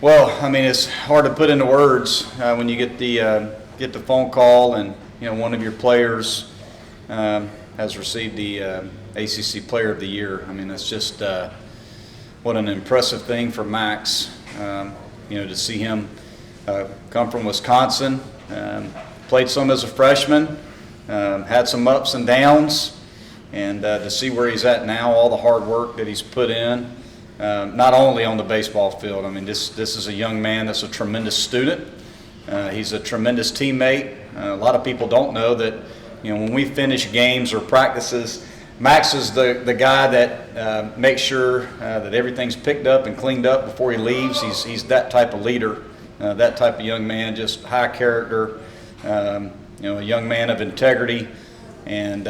Well, I mean, it's hard to put into words when you get the phone call and one of your players has received the ACC Player of the Year. I mean, that's just what an impressive thing for Max. To see him come from Wisconsin, played some as a freshman, had some ups and downs, and to see where he's at now, all the hard work that he's put in. Not only on the baseball field. I mean, this is a young man that's a tremendous student. He's a tremendous teammate. A lot of people don't know that, when we finish games or practices, Max is the guy that makes sure that everything's picked up and cleaned up before he leaves. He's that type of leader, that type of young man, just high character, a young man of integrity, and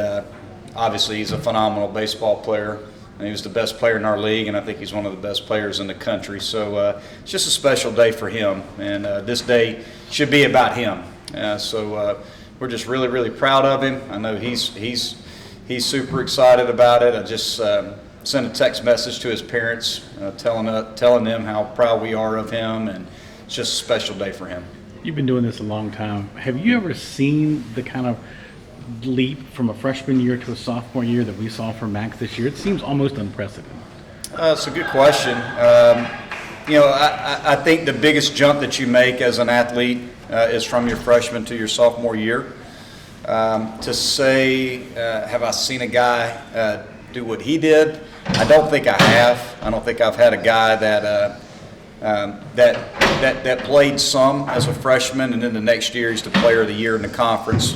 obviously he's a phenomenal baseball player. He was the best player in our league, and I think he's one of the best players in the country. So it's just a special day for him, and this day should be about him. So we're just really, really proud of him. I know he's super excited about it. I just sent a text message to his parents telling them how proud we are of him, and it's just a special day for him. You've been doing this a long time. Have you ever seen the kind of leap from a freshman year to a sophomore year that we saw from Max this year? It seems almost unprecedented. It's a good question. I think the biggest jump that you make as an athlete is from your freshman to your sophomore year. To say, have I seen a guy do what he did? I don't think I have. I don't think I've had a guy that played some as a freshman, and then the next year he's the player of the year in the conference.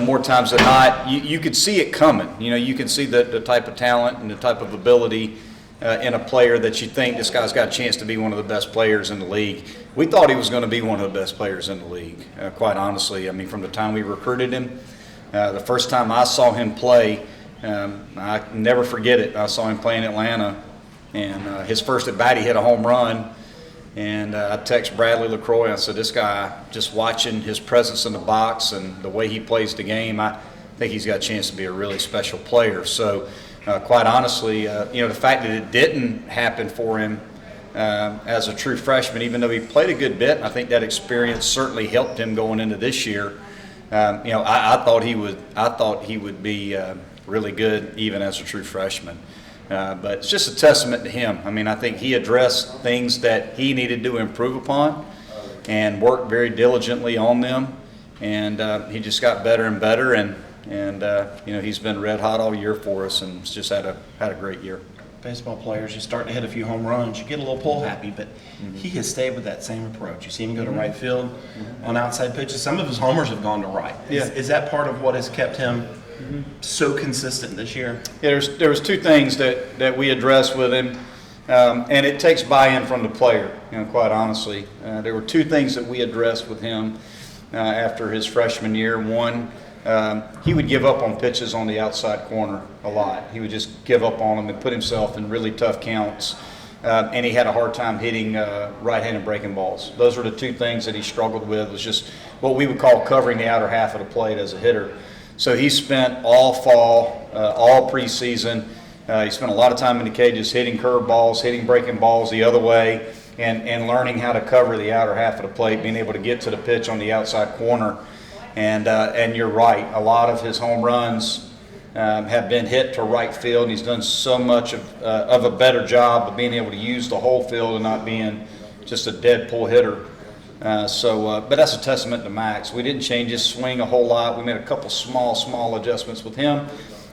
More times than not, you could see it coming. You can see the type of talent and the type of ability in a player that you think this guy's got a chance to be one of the best players in the league. We thought he was going to be one of the best players in the league, quite honestly. I mean, from the time we recruited him, the first time I saw him play, I can never forget it. I saw him play in Atlanta, and his first at bat, he hit a home run. And I texted Bradley LaCroix. I said, this guy, just watching his presence in the box and the way he plays the game, I think he's got a chance to be a really special player. So, quite honestly, the fact that it didn't happen for him as a true freshman, even though he played a good bit, I think that experience certainly helped him going into this year. I thought he would be really good even as a true freshman. But it's just a testament to him. I mean, I think he addressed things that he needed to improve upon and worked very diligently on them. And he just got better and better. And he's been red hot all year for us, and it's just had a great year. Baseball players, you start to hit a few home runs, you get a little pull happy, but he has stayed with that same approach. You see him go to right field on outside pitches. Some of his homers have gone to right. Is that part of what has kept him so consistent this year? Yeah, there was two things that we addressed with him, and it takes buy-in from the player. Quite honestly, there were two things that we addressed with him after his freshman year. One, he would give up on pitches on the outside corner a lot. He would just give up on them and put himself in really tough counts. And he had a hard time hitting right-handed breaking balls. Those were the two things that he struggled with, was just what we would call covering the outer half of the plate as a hitter. So he spent all fall, all preseason, he spent a lot of time in the cages hitting curveballs, hitting breaking balls the other way, and learning how to cover the outer half of the plate, being able to get to the pitch on the outside corner. And you're right, a lot of his home runs have been hit to right field, and he's done so much of a better job of being able to use the whole field and not being just a dead pull hitter. But that's a testament to Max. We didn't change his swing a whole lot. We made a couple small adjustments with him,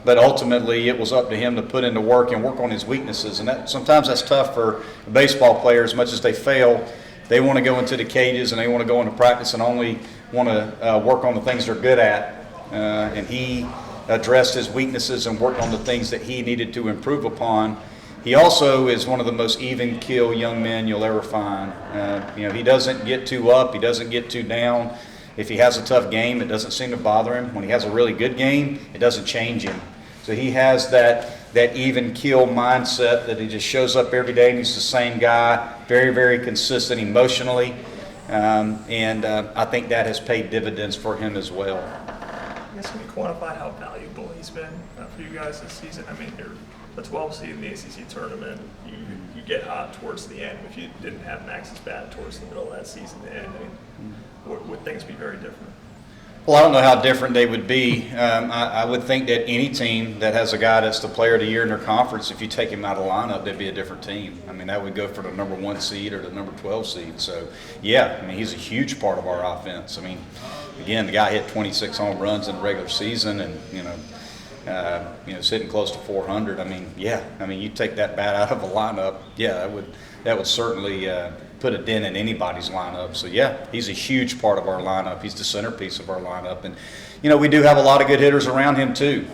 but ultimately it was up to him to put in the work and work on his weaknesses. And sometimes that's tough for a baseball player. As much as they fail, they want to go into the cages and they want to go into practice and only want to work on the things they're good at. And he addressed his weaknesses and worked on the things that he needed to improve upon. He also is one of the most even keel young men you'll ever find. He doesn't get too up, he doesn't get too down. If he has a tough game, it doesn't seem to bother him. When he has a really good game, it doesn't change him. So he has that even keel mindset that he just shows up every day and he's the same guy, very, very consistent emotionally. I think that has paid dividends for him as well. I guess can you quantify how valuable he's been for you guys this season? I mean, you're the 12th seed in the ACC tournament. You you get hot towards the end. If you didn't have Max's bat towards the middle of that season to end, I mean, would things be very different? Well, I don't know how different they would be. I would think that any team that has a guy that's the player of the year in their conference, if you take him out of the lineup, they'd be a different team. I mean, that would go for the number 1 seed or the number 12 seed. So, yeah, I mean, he's a huge part of our offense. I mean, again, the guy hit 26 home runs in the regular season and, sitting close to 400. I mean, yeah, I mean, you take that bat out of the lineup, yeah, that would certainly put a dent in anybody's lineup. So, yeah, he's a huge part of our lineup. He's the centerpiece of our lineup. And, we do have a lot of good hitters around him too.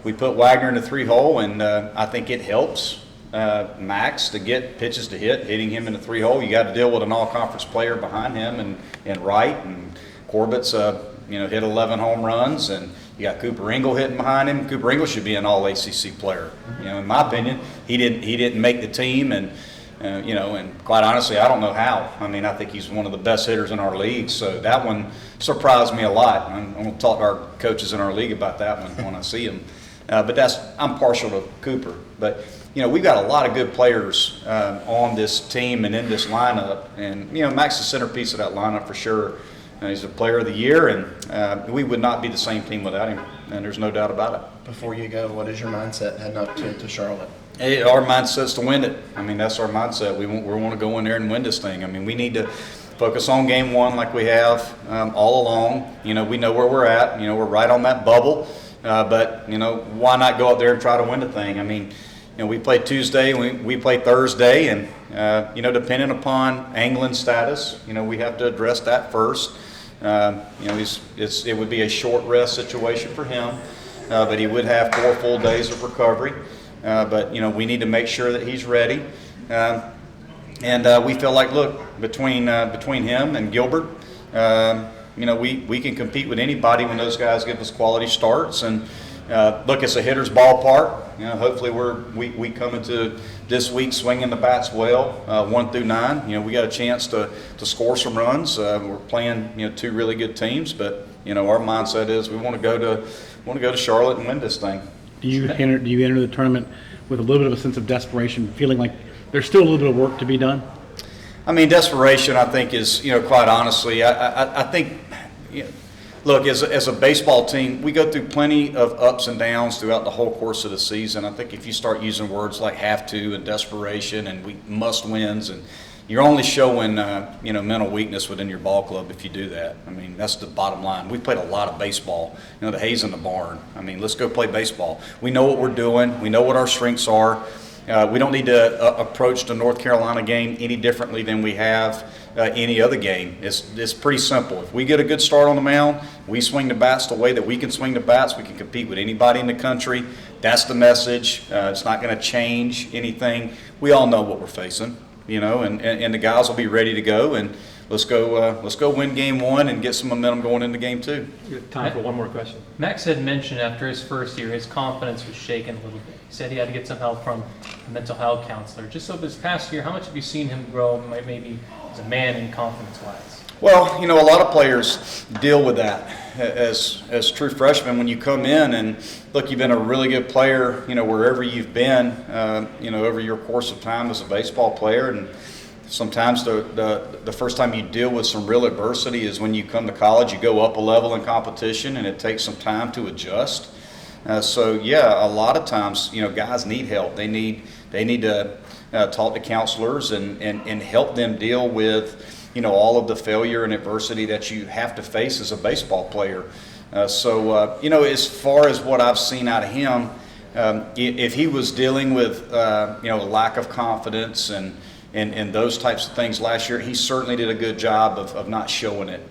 We put Wagner in the 3-hole, and I think it helps Max to get pitches to hitting him in the 3-hole. You got to deal with an all-conference player behind him and Wright, and Corbett's hit 11 home runs, and you got Cooper Ingle hitting behind him. Cooper Ingle should be an all-ACC player. In my opinion, he didn't make the team, and and quite honestly, I don't know how. I mean, I think he's one of the best hitters in our league, so that one surprised me a lot. I'm going to talk to our coaches in our league about that one when I see him. But I'm partial to Cooper. But we've got a lot of good players on this team and in this lineup, and Max is the centerpiece of that lineup for sure. He's a player of the year, and we would not be the same team without him, and there's no doubt about it. Before you go, what is your mindset heading up to Charlotte? Our mindset's to win it. I mean, that's our mindset. We want to go in there and win this thing. I mean, we need to focus on game one like we have all along. We know where we're at. We're right on that bubble. But why not go out there and try to win the thing? I mean, we play Tuesday, we play Thursday, and depending upon Anglin's status, we have to address that first. It would be a short rest situation for him, but he would have 4 full days of recovery. But we need to make sure that he's ready, and we feel like, look, between him and Gilbert, we can compete with anybody when those guys give us quality starts. And look, it's a hitter's ballpark. Hopefully we come into this week swinging the bats well, 1 through 9. We got a chance to score some runs. We're playing 2 really good teams, but our mindset is we want to go to Charlotte and win this thing. Do you enter the tournament with a little bit of a sense of desperation, feeling like there's still a little bit of work to be done? I mean, desperation, I think, is, quite honestly, I think, look, as a baseball team, we go through plenty of ups and downs throughout the whole course of the season. I think if you start using words like have to and desperation and we must wins, and you're only showing, mental weakness within your ball club if you do that. I mean, that's the bottom line. We've played a lot of baseball. The hay's in the barn. I mean, let's go play baseball. We know what we're doing. We know what our strengths are. We don't need to approach the North Carolina game any differently than we have any other game. It's pretty simple. If we get a good start on the mound, we swing the bats the way that we can swing the bats. We can compete with anybody in the country. That's the message. It's not going to change anything. We all know what we're facing. And the guys will be ready to go, and let's go win game 1 and get some momentum going into game 2. Time for one more question. Max had mentioned after his first year, his confidence was shaken a little bit. He said he had to get some help from a mental health counselor. Just so this past year, how much have you seen him grow, maybe as a man and confidence-wise? Well, a lot of players deal with that as true freshmen when you come in, and look, you've been a really good player, wherever you've been, over your course of time as a baseball player, and sometimes the first time you deal with some real adversity is when you come to college. You go up a level in competition, and it takes some time to adjust. So yeah, a lot of times, guys need help. They need to talk to counselors and help them deal with all of the failure and adversity that you have to face as a baseball player. As far as what I've seen out of him, if he was dealing with lack of confidence and those types of things last year, he certainly did a good job of not showing it,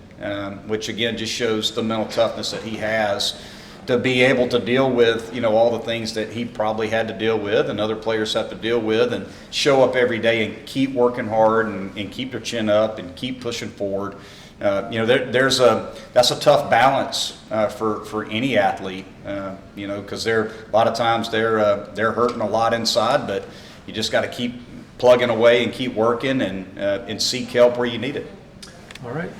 which again just shows the mental toughness that he has to be able to deal with all the things that he probably had to deal with and other players have to deal with, and show up every day and keep working hard and keep their chin up and keep pushing forward. That's a tough balance for any athlete, because a lot of times they're hurting a lot inside, but you just got to keep plugging away and keep working and seek help where you need it. All right.